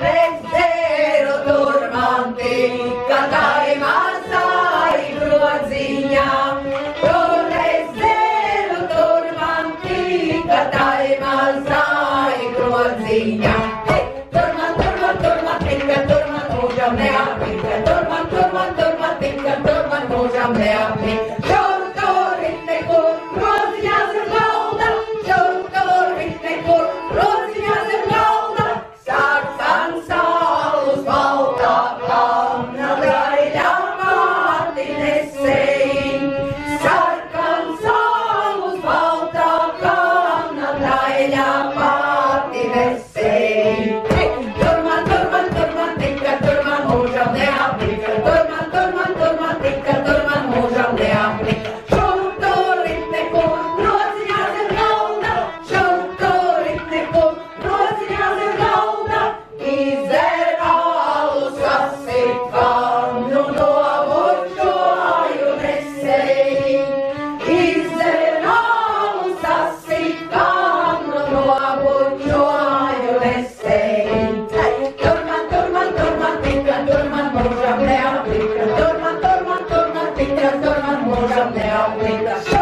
nezderu, tur man tika taimāsai groziņā. Tur nezderu, tur man tika taimāsai groziņā. Tur man tika, tur man mūžam neapnika. Tur man tika, tur man mūžam neapnika. Tur nekur, groziņās ir galda. Tur nekur, groziņās ir galda. Sarkan salus baltā kalna gaļā māti nesēj. Sarkan salus baltā kalna gaļā māti nesēj. Tur man tika, tur man mūžam neapnika. Tur man tika, tur man mūžam neapnika. Tur nekur, groziņās ir galda. Tur nekur, groziņās ir galda. Izdzer alus sasikānu nobučoju nesēj. Izdzer alus sasikānu nobučoju nesēj. Tur man tika, tur man mūžam neapnika. Tur man tika, tur man mūžam neapnika.